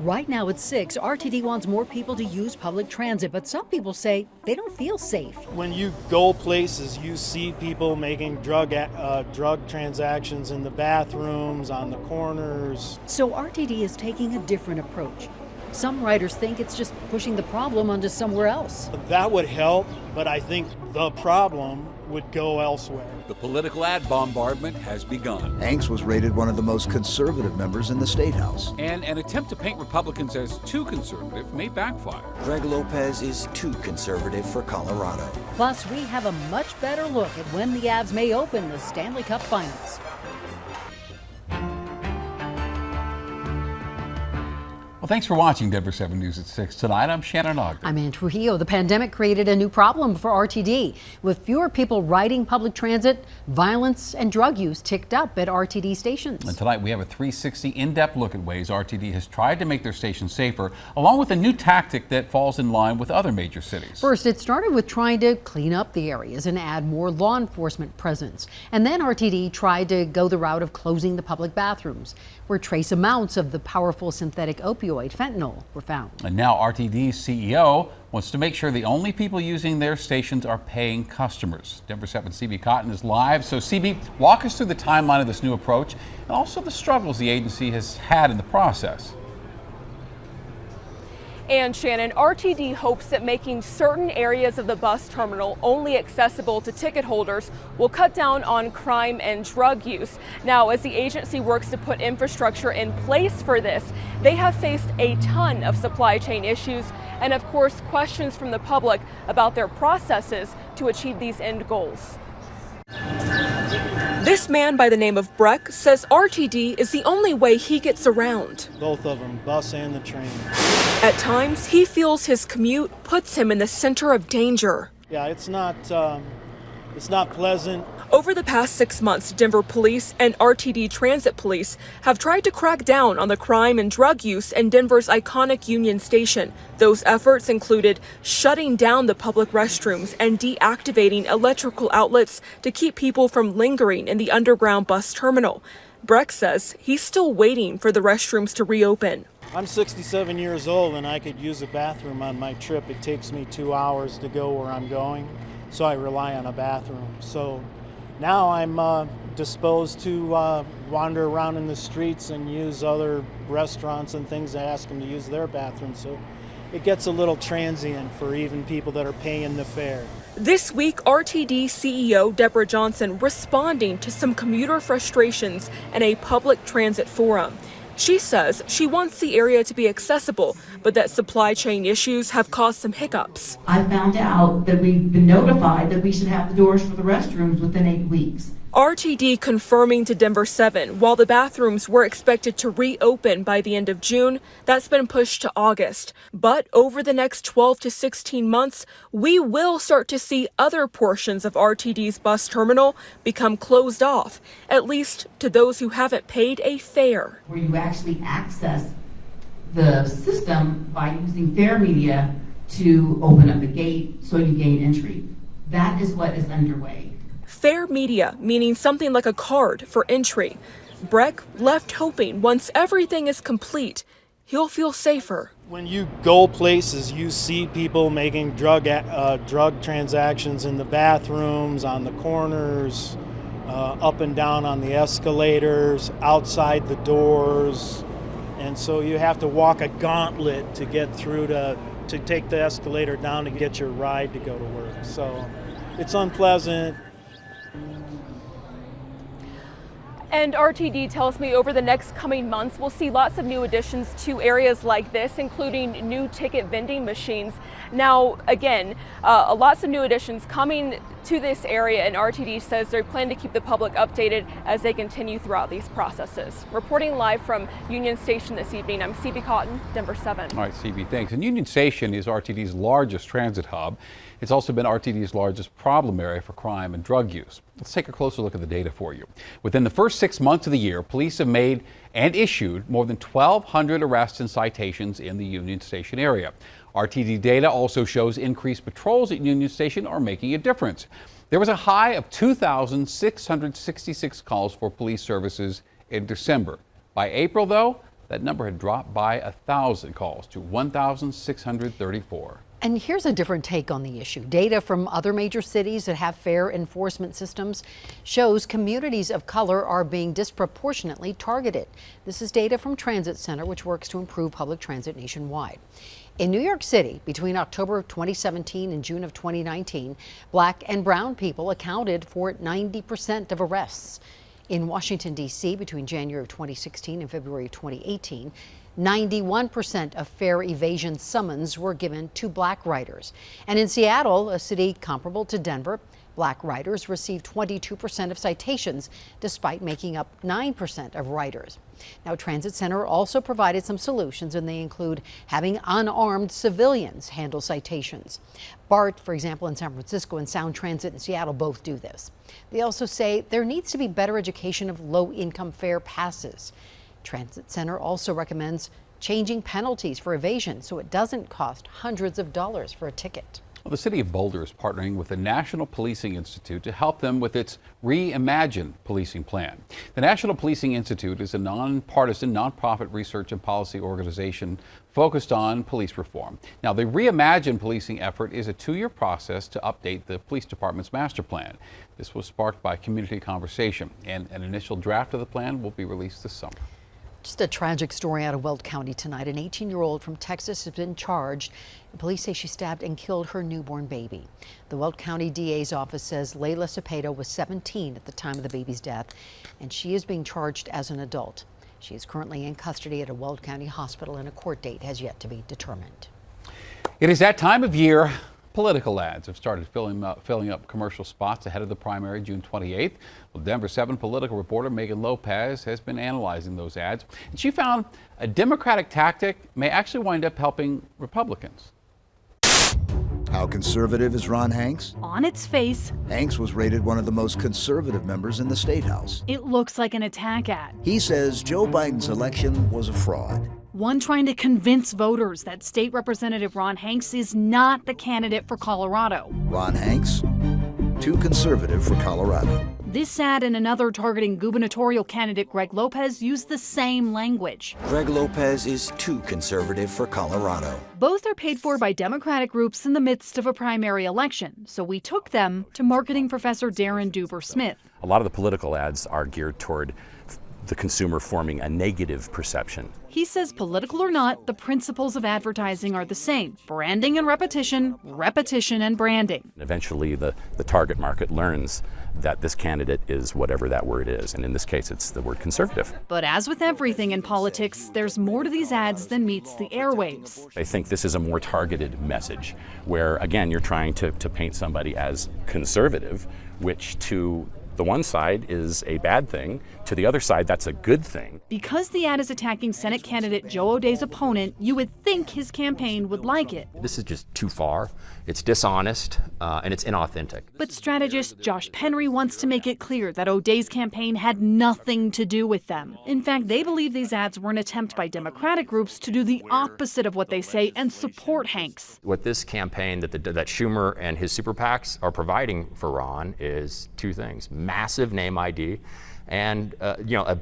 Right now at 6, RTD wants more people to use public transit, but some people say they don't feel safe. When you go places, you see people making drug transactions in the bathrooms, on the corners. So RTD is taking a different approach. Some riders think it's just pushing the problem onto somewhere else. That would help, but I think the problem would go elsewhere. The political ad bombardment has begun. Hanks was rated one of the most conservative members in the State House. And an attempt to paint Republicans as too conservative may backfire. Greg Lopez is too conservative for Colorado. Plus, we have a much better look at when the Avs may open the Stanley Cup Finals. Well, thanks for watching Denver 7 News at 6 tonight. I'm Shannon Ogden. I'm Ann Trujillo. The pandemic created a new problem for RTD. With fewer people riding public transit, violence and drug use ticked up at RTD stations. And tonight we have a 360 in-depth look at ways RTD has tried to make their stations safer, along with a new tactic that falls in line with other major cities. First, it started with trying to clean up the areas and add more law enforcement presence. And then RTD tried to go the route of closing the public bathrooms, where trace amounts of the powerful synthetic opioid fentanyl were found. And now RTD's CEO wants to make sure the only people using their stations are paying customers. Denver 7 CB Cotton is live. So CB, walk us through the timeline of this new approach and also the struggles the agency has had in the process. And Shannon, RTD hopes that making certain areas of the bus terminal only accessible to ticket holders will cut down on crime and drug use. Now, as the agency works to put infrastructure in place for this, they have faced a ton of supply chain issues and, of course, questions from the public about their processes to achieve these end goals. This man by the name of Breck says RTD is the only way he gets around. Both of them, bus and the train. At times, he feels his commute puts him in the center of danger. Yeah, it's not pleasant. Over the past 6 months, Denver police and RTD Transit Police have tried to crack down on the crime and drug use in Denver's iconic Union Station. Those efforts included shutting down the public restrooms and deactivating electrical outlets to keep people from lingering in the underground bus terminal. Breck says he's still waiting for the restrooms to reopen. I'm 67 years old and I could use a bathroom on my trip. It takes me 2 hours to go where I'm going, so I rely on a bathroom. So now I'm disposed to wander around in the streets and use other restaurants and things. I ask them to use their bathrooms, so it gets a little transient for even people that are paying the fare. This week, RTD CEO Deborah Johnson responding to some commuter frustrations in a public transit forum. She says she wants the area to be accessible, but that supply chain issues have caused some hiccups. I found out that we've been notified that we should have the doors for the restrooms within 8 weeks. RTD confirming to Denver 7, while the bathrooms were expected to reopen by the end of June, that's been pushed to August. But over the next 12 to 16 months, we will start to see other portions of RTD's bus terminal become closed off, at least to those who haven't paid a fare. Where you actually access the system by using fare media to open up a gate so you gain entry. That is what is underway. Fare media, meaning something like a card for entry. Breck left hoping once everything is complete, he'll feel safer. When you go places, you see people making drug transactions in the bathrooms, on the corners, up and down on the escalators, outside the doors. And so you have to walk a gauntlet to get through to take the escalator down to get your ride to go to work. So it's unpleasant. And RTD tells me over the next coming months, we'll see lots of new additions to areas like this, including new ticket vending machines. Now, again, lots of new additions coming to this area, and RTD says they plan to keep the public updated as they continue throughout these processes. Reporting live from Union Station this evening, I'm CB Cotton, Denver 7. All right, CB, thanks. And Union Station is RTD's largest transit hub. It's also been RTD's largest problem area for crime and drug use. Let's take a closer look at the data for you. Within the first 6 months of the year, police have made and issued more than 1,200 arrests and citations in the Union Station area. RTD data also shows increased patrols at Union Station are making a difference. There was a high of 2,666 calls for police services in December. By April, though, That number had dropped by 1,000 calls to 1,634. And here's a different take on the issue. Data from other major cities that have fair enforcement systems shows communities of color are being disproportionately targeted. This is data from Transit Center, which works to improve public transit nationwide. In New York City, between October of 2017 and June of 2019, black and brown people accounted for 90% of arrests. In Washington, D.C., between January of 2016 and February of 2018, 91% of fare evasion summons were given to black riders. And in Seattle, a city comparable to Denver, black riders received 22% of citations, despite making up 9% of riders. Now, Transit Center also provided some solutions, and they include having unarmed civilians handle citations. BART, for example, in San Francisco, and Sound Transit in Seattle both do this. They also say there needs to be better education of low-income fare passes. Transit Center also recommends changing penalties for evasion so it doesn't cost hundreds of dollars for a ticket. Well, the city of Boulder is partnering with the National Policing Institute to help them with its Reimagine policing plan. The National Policing Institute is a nonpartisan, nonprofit research and policy organization focused on police reform. Now, the Reimagine policing effort is a 2-year process to update the police department's master plan. This was sparked by community conversation, and an initial draft of the plan will be released this summer. Just a tragic story out of Weld County tonight. An 18-year-old from Texas has been charged. Police say she stabbed and killed her newborn baby. The Weld County DA's office says Layla Cepeda was 17 at the time of the baby's death, and she is being charged as an adult. She is currently in custody at a Weld County hospital, and a court date has yet to be determined. It is that time of year. Political ads have started filling up commercial spots ahead of the primary June 28th. Well, Denver 7 political reporter Megan Lopez has been analyzing those ads, and she found a Democratic tactic may actually wind up helping Republicans. How conservative is Ron Hanks? On its face, Hanks was rated one of the most conservative members in the State House. it looks like an attack ad. He says Joe Biden's election was a fraud. One trying to convince voters that State Representative Ron Hanks is not the candidate for Colorado. Ron Hanks, too conservative for Colorado. This ad and another targeting gubernatorial candidate Greg Lopez use the same language. Greg Lopez is too conservative for Colorado. Both are paid for by Democratic groups in the midst of a primary election, so we took them to marketing professor Darren Duber-Smith. A lot of the political ads are geared toward the consumer forming a negative perception. He says political or not, the principles of advertising are the same. Branding and repetition, repetition and branding. Eventually, the target market learns that this candidate is whatever that word is, and in this case, it's the word conservative. But as with everything in politics, there's more to these ads than meets the airwaves. I think this is a more targeted message, where, again, you're trying to paint somebody as conservative, which to the one side is a bad thing. To the other side, that's a good thing. Because the ad is attacking Senate candidate Joe O'Dea's opponent, you would think his campaign would like it. This is just too far. It's dishonest, and it's inauthentic. But strategist Josh Penry wants to make it clear that O'Dea's campaign had nothing to do with them. In fact, they believe these ads were an attempt by Democratic groups to do the opposite of what they say and support Hanks. What this campaign that Schumer and his super PACs are providing for Ron is two things: massive name ID, and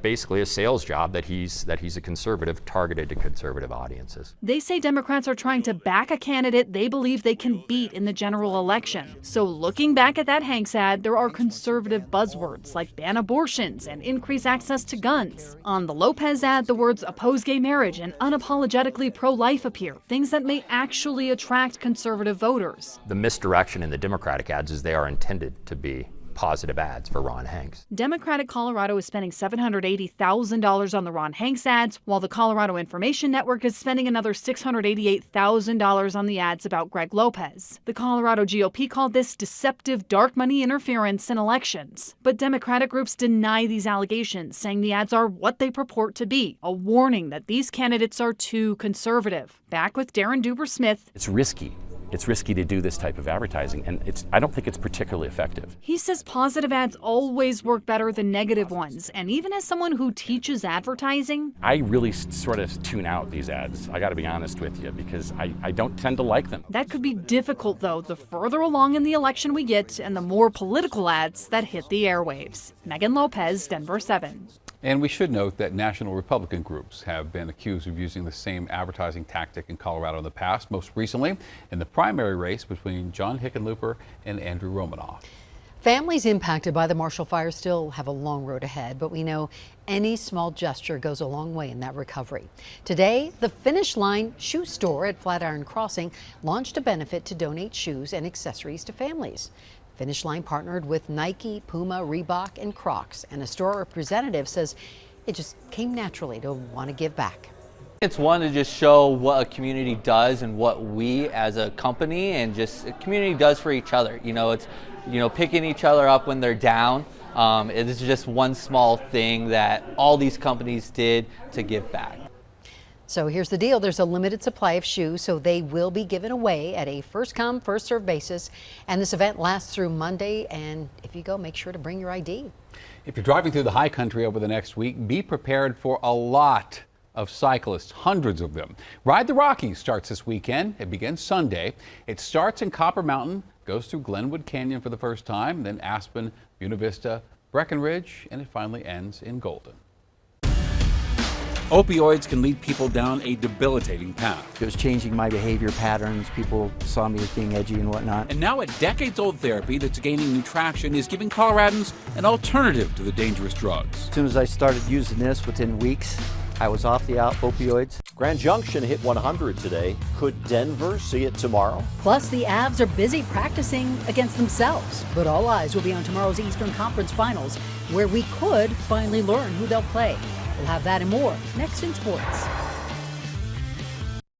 basically a sales job that he's a conservative targeted to conservative audiences. They say Democrats are trying to back a candidate they believe they can beat in the general election. So looking back at that Hanks ad, there are conservative buzzwords like ban abortions and increase access to guns. On the Lopez ad, the words oppose gay marriage and unapologetically pro-life appear, things that may actually attract conservative voters. The misdirection in the Democratic ads is they are intended to be positive ads for Ron Hanks. Democratic Colorado is spending $780,000 on the Ron Hanks ads, while the Colorado Information Network is spending another $688,000 on the ads about Greg Lopez. The Colorado GOP called this deceptive dark money interference in elections. But Democratic groups deny these allegations, saying the ads are what they purport to be, a warning that these candidates are too conservative. Back with Darren Duber-Smith. It's risky. It's risky to do this type of advertising, and I don't think it's particularly effective. He says positive ads always work better than negative ones, and even as someone who teaches advertising, I really sort of tune out these ads, I gotta be honest with you, because I don't tend to like them. That could be difficult, though, the further along in the election we get and the more political ads that hit the airwaves. Megan Lopez, Denver 7. And we should note that national Republican groups have been accused of using the same advertising tactic in Colorado in the past, most recently in the primary race between John Hickenlooper and Andrew Romanoff. Families impacted by the Marshall Fire still have a long road ahead, but we know any small gesture goes a long way in that recovery. Today, the Finish Line shoe store at Flatiron Crossing launched a benefit to donate shoes and accessories to families. Finish Line partnered with Nike, Puma, Reebok, and Crocs, and a store representative says it just came naturally to want to give back. It's one to just show what a community does and what we as a company and just a community does for each other. You know, it's, picking each other up when they're down. It is just one small thing that all these companies did to give back. So here's the deal. There's a limited supply of shoes, so they will be given away at a first-come, first-served basis. And this event lasts through Monday. And if you go, make sure to bring your ID. If you're driving through the high country over the next week, be prepared for a lot of cyclists, hundreds of them. Ride the Rockies starts this weekend. It begins Sunday. It starts in Copper Mountain, goes through Glenwood Canyon for the first time, then Aspen, Buena Vista, Breckenridge, and it finally ends in Golden. Opioids can lead people down a debilitating path. It was changing my behavior patterns. People saw me as being edgy and whatnot. And now a decades-old therapy that's gaining new traction is giving Coloradans an alternative to the dangerous drugs. As soon as I started using this, within weeks, I was off the opioids. Grand Junction hit 100 today. Could Denver see it tomorrow? Plus, the Avs are busy practicing against themselves. But all eyes will be on tomorrow's Eastern Conference Finals, where we could finally learn who they'll play. We'll have that and more next in sports.